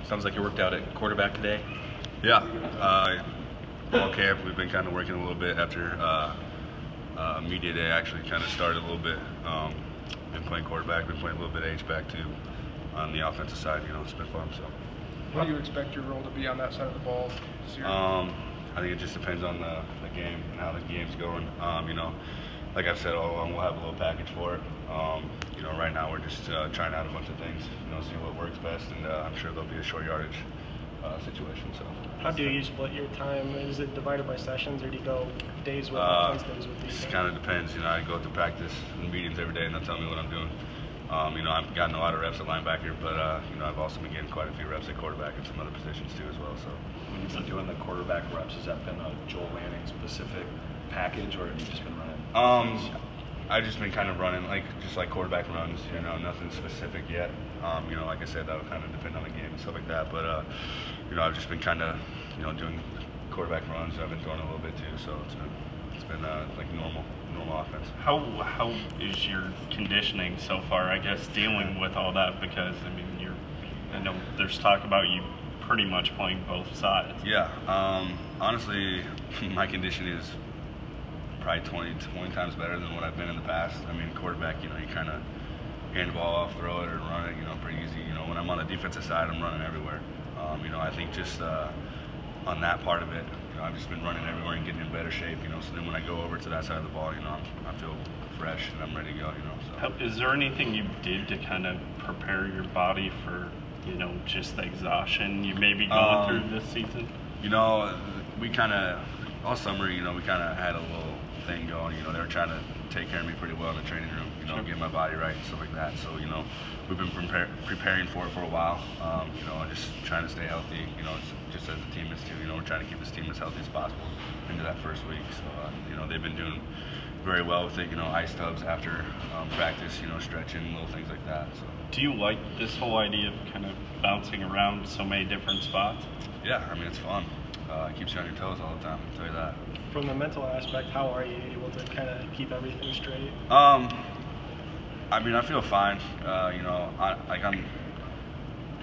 Sounds like you worked out at quarterback today. Yeah, fall camp, we've been kind of working a little bit after media day actually kind of started a little bit. Been playing quarterback, been playing a little bit of H-back too on the offensive side. It's been fun. So, what do you expect your role to be on that side of the ball this year? I think it just depends on the game and how the game's going. Like I've said all along, we'll have a little package for it. Right now we're just trying out a bunch of things, see what works best, and I'm sure there'll be a short yardage situation. So, how do you split your time? Is it divided by sessions, or do you go days with offense, days with defense? It kind of depends. I go to practice and meetings every day, and they'll tell me what I'm doing. I've gotten a lot of reps at linebacker, but I've also been getting quite a few reps at quarterback and some other positions too as well. So, when you've been doing the quarterback reps, has that been a Joel Lanning specific package, or have you just been running? I've just been kind of running just like quarterback runs. Nothing specific yet. Like I said, that'll kind of depend on the game and stuff like that. But I've just been kind of doing quarterback runs. I've been throwing a little bit too, so it's been like normal offense. How is your conditioning so far, I guess, dealing with all that? Because I know there's talk about you pretty much playing both sides. Yeah, honestly, my condition is probably 20 times better than what I've been in the past. Quarterback, you kind of hand the ball off, throw it, or run it, pretty easy. When I'm on the defensive side, I'm running everywhere. I think just on that part of it, I've just been running everywhere and getting in better shape, so then when I go over to that side of the ball, I feel fresh and I'm ready to go, so. Is there anything you did to kind of prepare your body for, just the exhaustion you may be going through this season? We kind of, all summer, we kind of had a little thing going, they were trying to take care of me pretty well in the training room, get my body right and stuff like that. So, we've been preparing for it for a while, just trying to stay healthy, just as the team is too. We're trying to keep this team as healthy as possible into that first week. So, they've been doing very well with it, ice tubs after practice, stretching, little things like that. So. Do you like this whole idea of kind of bouncing around so many different spots? Yeah, it's fun. It keeps you on your toes all the time, I'll tell you that. From the mental aspect, how are you able to kind of keep everything straight? I feel fine. I'm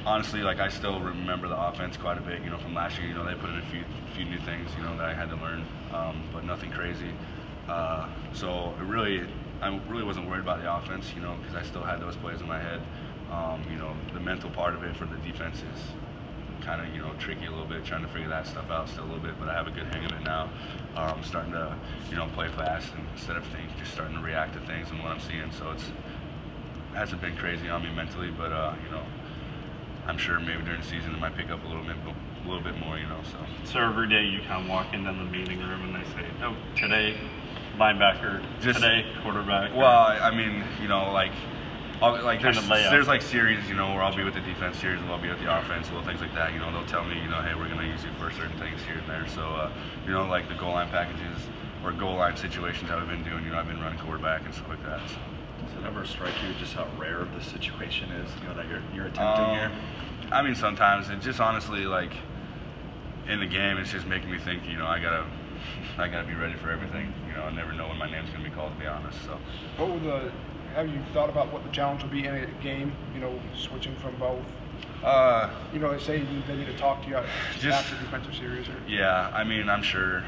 honestly, I still remember the offense quite a bit, from last year. They put in a few new things, that I had to learn, but nothing crazy. So I really wasn't worried about the offense, because I still had those plays in my head. The mental part of it for the defense is kind of tricky a little bit, trying to figure that stuff out still a little bit, but I have a good hang of it now. I'm starting to play fast and instead of just starting to react to things and what I'm seeing. So it hasn't been crazy on me mentally, but I'm sure maybe during the season it might pick up a little bit more. So every day you kind of walk into the meeting room and they say, "Oh, today linebacker, today quarterback." Well, there's series, where I'll be with the defense series and I'll be with the offense, little things like that. They'll tell me, hey, we're going to use you for certain things here and there. So, like the goal line packages or goal line situations that I've been doing, I've been running quarterback and stuff like that. So. Does it ever strike you just how rare the situation is, that you're attempting here? Sometimes it just honestly, in the game, it's just making me think, I gotta be ready for everything. I never know when my name's going to be called, to be honest. So. Have you thought about what the challenge will be in a game, switching from both? They say they need to talk to you after the defensive series. Yeah, I'm sure.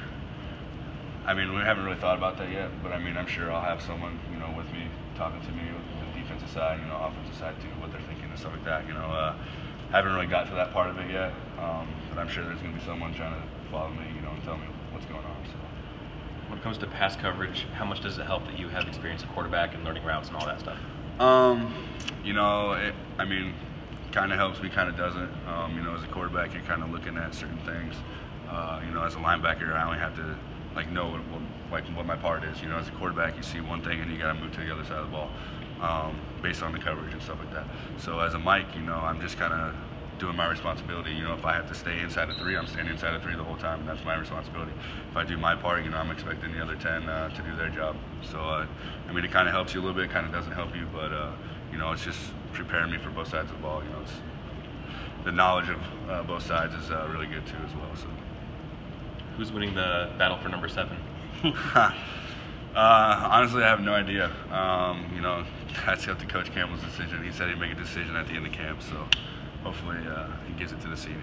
We haven't really thought about that yet, but I'm sure I'll have someone, with me, talking to me with the defensive side, offensive side too, what they're thinking and stuff like that. Haven't really got to that part of it yet, but I'm sure there's going to be someone trying to follow me, and tell me what's going on. So. When it comes to pass coverage, how much does it help that you have experience at quarterback and learning routes and all that stuff? Kind of helps me, kind of doesn't. As a quarterback, you're kind of looking at certain things. As a linebacker, I only have to know what my part is. As a quarterback, you see one thing and you got to move to the other side of the ball, based on the coverage and stuff like that. So as a Mike, I'm just kind of doing my responsibility. If I have to stay inside of 3, I'm staying inside of 3 the whole time, and that's my responsibility. If I do my part, I'm expecting the other 10 to do their job. So, it kind of helps you a little bit, kind of doesn't help you, but, it's just preparing me for both sides of the ball. The knowledge of both sides is really good too as well. So. Who's winning the battle for number 7? Honestly, I have no idea. That's up to Coach Campbell's decision. He said he'd make a decision at the end of camp, so hopefully he gives it to the senior.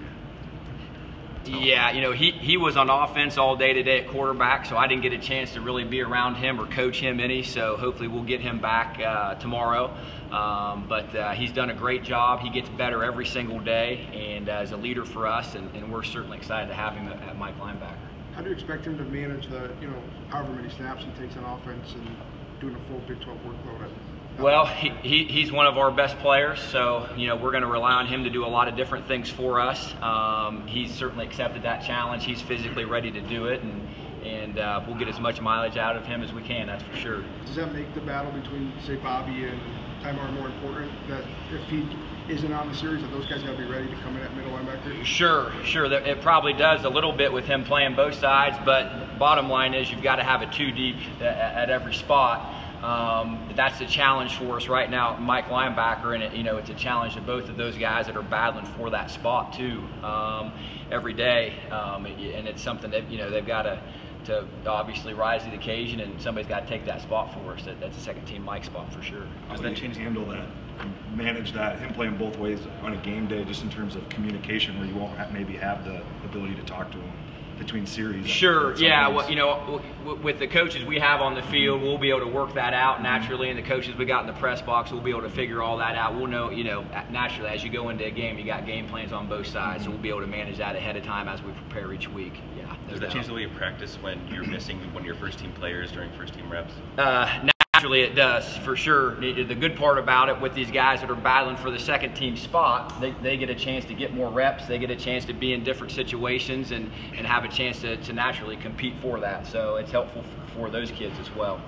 Yeah, you know, he was on offense all day today at quarterback, so I didn't get a chance to really be around him or coach him any, so hopefully we'll get him back tomorrow. But he's done a great job. He gets better every single day, and as a leader for us, and we're certainly excited to have him at Mike linebacker. How do you expect him to manage the, you know, however many snaps he takes on offense and doing a full Big 12 workload? Well, he's one of our best players, so you know we're going to rely on him to do a lot of different things for us. He's certainly accepted that challenge. He's physically ready to do it, and we'll get as much mileage out of him as we can. That's for sure. Does that make the battle between, say, Bobby and Tymar more important? That if he isn't on the series, that those guys got to be ready to come in at middle linebacker? Sure. It probably does a little bit with him playing both sides, but bottom line is you've got to have it 2 deep at every spot. That's the challenge for us right now, Mike linebacker, and you know it's a challenge to both of those guys that are battling for that spot too every day, and it's something that you know they've got to obviously rise to the occasion, and somebody's got to take that spot for us. That's a second team Mike spot for sure. Does that change handle that, manage that, him playing both ways on a game day, just in terms of communication, where you won't maybe have the ability to talk to him between series? Sure, yeah. Well, you know, with the coaches we have on the field, we'll be able to work that out naturally, and the coaches we got in the press box, we'll be able to figure all that out. We'll know, you know, naturally as you go into a game, you got game plans on both sides, so we'll be able to manage that ahead of time as we prepare each week. Yeah. Does that change the way you practice when you're missing one of your first team players during first team reps? Naturally it does, for sure. The good part about it with these guys that are battling for the second team spot, they get a chance to get more reps, they get a chance to be in different situations and have a chance to naturally compete for that. So it's helpful for those kids as well.